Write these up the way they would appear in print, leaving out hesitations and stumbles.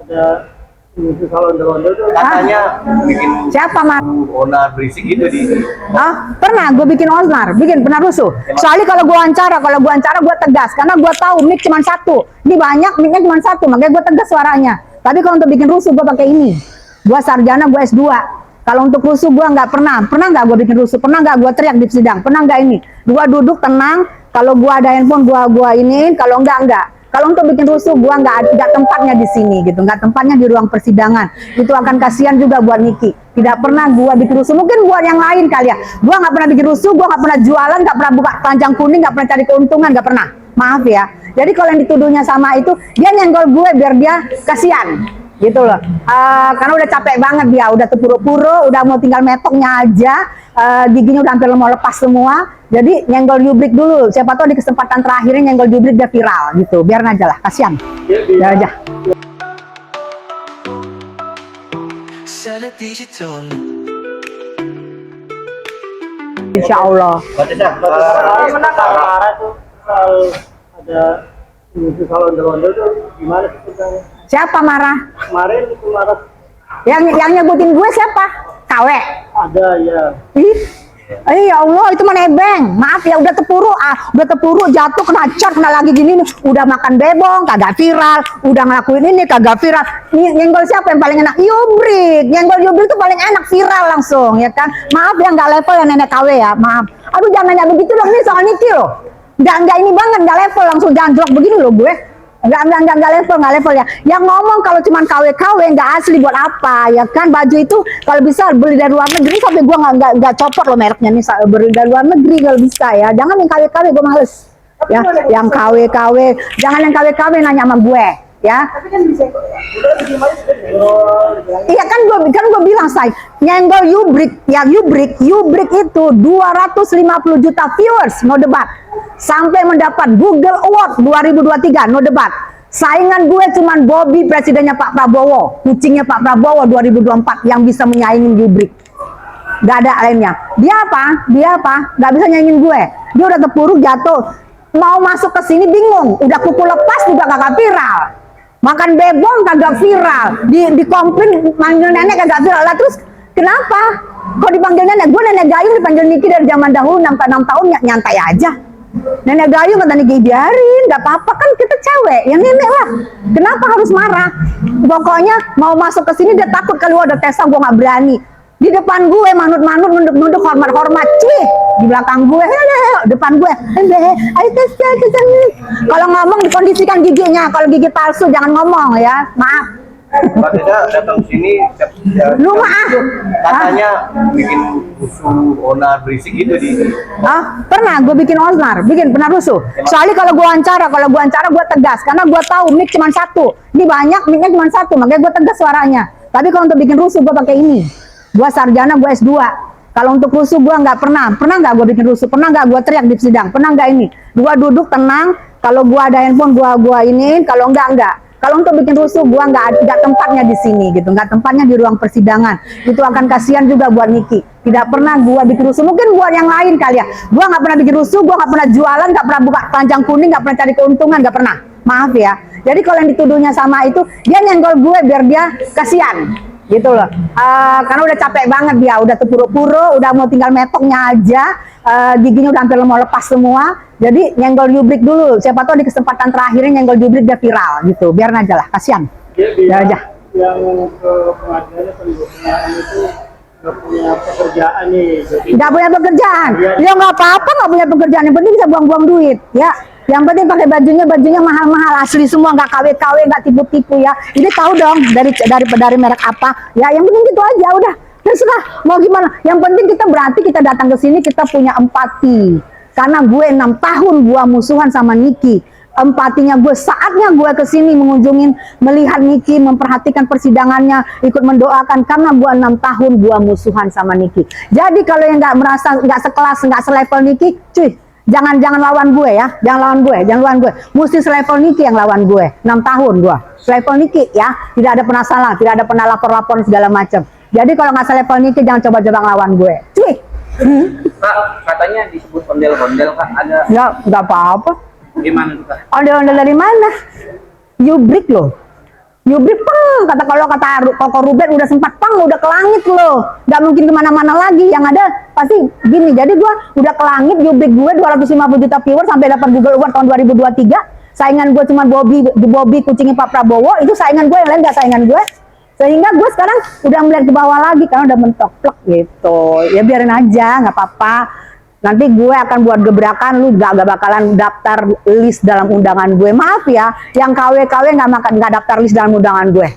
ada itu kalau ondel-ondel tuh katanya bikin siapa mah onar berisik gitu di pernah gue bikin onar, pernah rusuh. Soalnya kalau gue wawancara gue tegas karena gue tahu mic cuma satu, ini banyak micnya cuma satu, makanya gue tegas suaranya. Tapi kalau untuk bikin rusuh gue pakai ini, gue sarjana, gue S2. Kalau untuk rusuh gue nggak pernah nggak gue bikin rusuh, pernah nggak gue teriak di sidang, pernah nggak ini. Gue duduk tenang, kalau gue ada handphone gue ini, kalau enggak. Kalau untuk bikin rusuh, gua nggak tempatnya di sini gitu, nggak tempatnya di ruang persidangan. Itu akan kasihan juga buat Niki. Tidak pernah gua bikin rusuh. Mungkin buat yang lain kali ya. Gua nggak pernah bikin rusuh, gua nggak pernah jualan, nggak pernah buka keranjang kuning, nggak pernah cari keuntungan, nggak pernah. Maaf ya. Jadi kalau yang dituduhnya sama itu, dia nyenggol gue biar dia kasihan. Gitu loh. Karena udah capek banget dia, udah terpuruk-puruk, udah mau tinggal metoknya aja. Giginya udah hampir mau lepas semua, jadi nyenggol jubrik dulu, siapa tahu di kesempatan terakhirnya nyenggol jubrik dia viral gitu, biar aja lah, kasihan ya aja. Insya Allah. Marah tuh ada itu kalau ondel-ondel tuh gimana sih ceritanya? Siapa marah? Kemarin itu marah yang nyebutin gue siapa? Kawe? Ada ya. Ya Allah, itu mah nebeng. Maaf ya, udah terpuruk jatuh kena cat, kena lagi gini nih. Udah makan bebong kagak viral, udah ngelakuin ini kagak viral. Nyenggol siapa yang paling enak? Yubrik. Nyenggol Yubrik itu paling enak, viral langsung ya kan. Maaf ya, nggak level ya nenek KW ya, maaf. Aduh jangan nanya begitu dong, ini soal Niki loh. Nggak ini banget, nggak level, langsung jangan jorok begini loh gue. Nggak level ya. Yang ngomong kalau cuman KW nggak asli buat apa ya kan. Baju itu kalau bisa beli dari luar negeri, sampai gua nggak copot loh mereknya nih, beli dari luar negeri kalau bisa ya. Jangan yang KW gua males ya. Yang KW jangan yang KW nanya sama gue ya. Tapi kan bisa kok ya. Iya kan gue bilang say nyenggol Yubrik ya. Yubrik itu 250 juta viewers, no debat, sampai mendapat Google Award 2023, no debat. Saingan gue cuman Bobby, presidennya Pak Prabowo, kucingnya Pak Prabowo 2024 yang bisa menyaingin Yubrik. Gak ada lainnya. Dia apa? Gak bisa nyaingin gue. Dia udah terpuruk jatuh, mau masuk ke sini bingung, udah kuku lepas juga kagak viral. Makan bebong kagak viral, di komplain manggil nenek kagak viral lah. Terus kenapa? Kok dipanggil nenek? Gue nenek gayung dipanggil Niki dari zaman dahulu, 6 tahun nyantai aja. Nenek gayung kata Niki, biarin, gak apa-apa kan kita cewek, yang nenek lah. Kenapa harus marah? Pokoknya mau masuk ke sini dia takut kalau ada Tessa, gue nggak berani. Di depan gue manut-manut, nunduk-nunduk, hormat-hormat, cuy. Di belakang gue, depan gue, ayo Tessa. Kalau ngomong dikondisikan giginya, kalau gigi palsu jangan ngomong ya, maaf. Mbak Teda datang sini Lu mah katanya bikin rusuh, onar berisik gitu di pernah gue bikin onar, pernah rusuh. Soalnya kalau gue wawancara gue tegas karena gue tahu mic cuma satu, ini banyak micnya cuma satu, makanya gue tegas suaranya. Tapi kalau untuk bikin rusuh gue pakai ini, gue sarjana, gue S2. Kalau untuk rusuh gue nggak pernah nggak gue bikin rusuh, pernah nggak gue teriak di sidang, pernah nggak ini. Gue duduk tenang, kalau gue ada handphone gue ini, kalau enggak. Kalau untuk bikin rusuh, gua nggak tempatnya di sini gitu, nggak tempatnya di ruang persidangan. Itu akan kasihan juga buat Niki. Tidak pernah gua bikin rusuh. Mungkin buat yang lain kali ya. Gua nggak pernah bikin rusuh, gua nggak pernah jualan, nggak pernah buka keranjang kuning, nggak pernah cari keuntungan, nggak pernah. Maaf ya. Jadi kalau yang dituduhnya sama itu, dia nyenggol gue biar dia kasihan. Gitu loh. Karena udah capek banget dia, udah terpuruk-puruk, udah mau tinggal metoknya aja. Giginya udah hampir mau lepas semua, jadi nyenggol jubrik dulu, siapa tahu di kesempatan terakhirnya nyenggol jubrik dia viral gitu, biar aja lah, kasihan ya aja. Yang ke pengadilan pembuktian itu nggak punya pekerjaan nih, nggak punya pekerjaan ya nggak apa-apa, nggak punya pekerjaan, yang penting bisa buang-buang duit ya. Yang penting pakai bajunya mahal-mahal, asli semua, nggak KW, nggak tipu-tipu ya. Ini tahu dong dari merek apa ya, yang penting gitu aja udah. Terserah mau gimana, yang penting kita berarti kita datang ke sini kita punya empati. Karena gue 6 tahun gue musuhan sama Niki, empatinya gue, saatnya gue ke sini mengunjungin, melihat Niki, memperhatikan persidangannya, ikut mendoakan, karena gue 6 tahun gue musuhan sama Niki. Jadi kalau yang nggak merasa nggak sekelas, nggak selevel Niki, cuy, jangan lawan gue ya, jangan lawan gue, mesti selevel Niki yang lawan gue. 6 tahun gue selevel Niki ya, tidak ada penasaran, tidak ada pernah lapor segala macam. Jadi kalau nggak selevel Niki jangan coba-coba ngelawan gue, cuy. Kak, katanya disebut ondel-ondel, Kak, ada Ya nggak apa-apa. gimana tuh, Kak? Ondel-ondel dari mana? Yubrik loh, Yubrik kata Koko Ruben udah sempat udah ke langit loh, nggak mungkin kemana-mana lagi, yang ada pasti gini. Jadi gue udah ke langit, Yubrik gue 250 juta viewers sampai dapat Google Award tahun 2023. Saingan gue cuma Bobby kucingnya Pak Prabowo, itu saingan gue, yang lain gak saingan gue. Sehingga gue sekarang udah melihat ke bawah lagi karena udah mentok plek gitu. Ya biarin aja, nggak apa-apa. Nanti gue akan buat gebrakan, lu gak bakalan daftar list dalam undangan gue. Maaf ya, yang KW-KW nggak daftar list dalam undangan gue.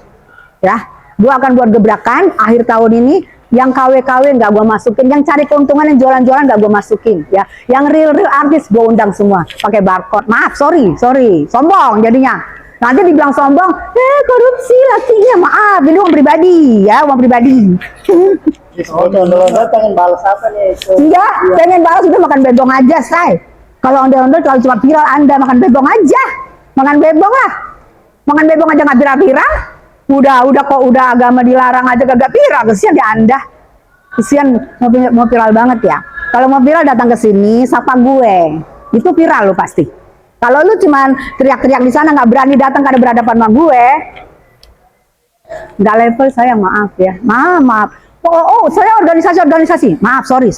Ya, gue akan buat gebrakan akhir tahun ini. Yang KW-KW nggak gue masukin, yang cari keuntungan, yang jualan-jualan nggak gue masukin. Ya, yang real artis gue undang semua, pakai barcode. Maaf, sorry, sombong jadinya. Nanti dibilang sombong, korupsi lakinya. Maaf, ini uang pribadi, ya, uang pribadi. Ondel-ondel pengen balas apa nih itu? Enggak, pengen balas udah makan bebong aja, say. Kalau ondel-ondel kalau cuma viral, Anda makan bebong aja. Makan bebong lah. Makan bebong aja nggak viral-viral. Udah agama dilarang aja kagak viral. Kesian di Anda. Kesian mau viral banget ya. Kalau mau viral datang ke sini, sapa gue. Itu viral lo pasti. Kalau lu cuman teriak-teriak di sana nggak berani datang karena berhadapan sama gue, nggak level saya, maaf ya. Maaf. Saya organisasi. Maaf, sorry.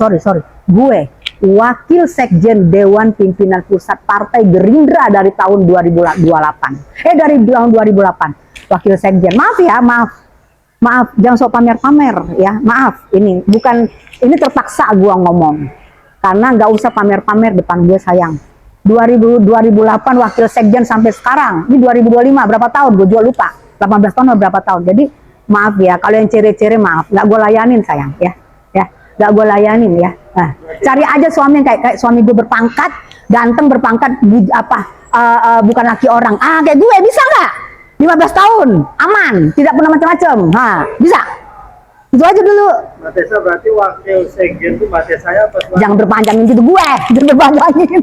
Gue wakil sekjen Dewan Pimpinan Pusat Partai Gerindra dari tahun 2028. Dari tahun 2008. Wakil sekjen. Maaf ya, maaf. Jangan sok pamer-pamer ya. Maaf, ini terpaksa gua ngomong. Karena nggak usah pamer-pamer depan gue, sayang. 2008 wakil sekjen sampai sekarang. Ini 2025 berapa tahun? Gue juga lupa. 18 tahun atau berapa tahun. Jadi maaf ya, kalau yang cere-cere maaf, nggak gue layanin, sayang ya, nggak gue layanin ya. Nah, cari aja suami yang kayak suami gue, berpangkat, ganteng, berpangkat, bukan laki orang. Kayak gue bisa nggak? 15 tahun, aman, tidak pernah macam-macam. Bisa. Itu aja dulu. Mbak Tessa berarti wakil sekjen itu Mbak Tessa ya apa? Jangan berpanjangin gitu gue, jangan berpanjangin.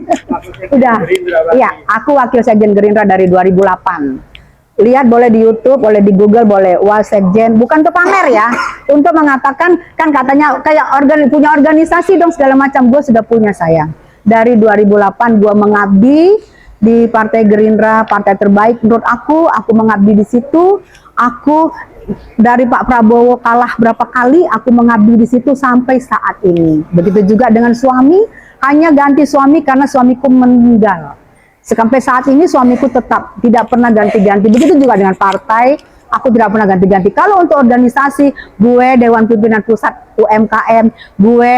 Udah. Iya, aku wakil sekjen Gerindra dari 2008. Lihat boleh di YouTube, boleh di Google, boleh Wasekjen. Bukan untuk pamer ya, untuk mengatakan kan katanya kayak punya organisasi dong segala macam. Gue sudah punya, sayang. Dari 2008 gue mengabdi di Partai Gerindra, partai terbaik menurut aku mengabdi di situ. Aku dari Pak Prabowo kalah berapa kali, aku mengabdi di situ sampai saat ini. Begitu juga dengan suami, hanya ganti suami karena suamiku meninggal. Sampai saat ini suamiku tetap tidak pernah ganti-ganti. Begitu juga dengan partai, aku tidak pernah ganti-ganti. Kalau untuk organisasi, gue Dewan Pimpinan Pusat UMKM, gue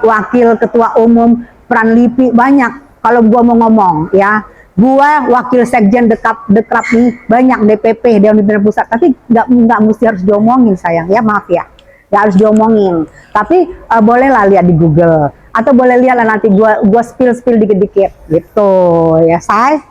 wakil ketua umum Peran LIPI, banyak. Kalau gue mau ngomong ya, gue wakil sekjen dekrap nih, banyak DPP Dewan Pimpinan Pusat. Tapi nggak mesti harus diomongin, sayang ya, maaf ya, nggak harus diomongin. Tapi bolehlah lihat di Google, atau boleh lihat lah nanti gue spill dikit-dikit gitu ya, say.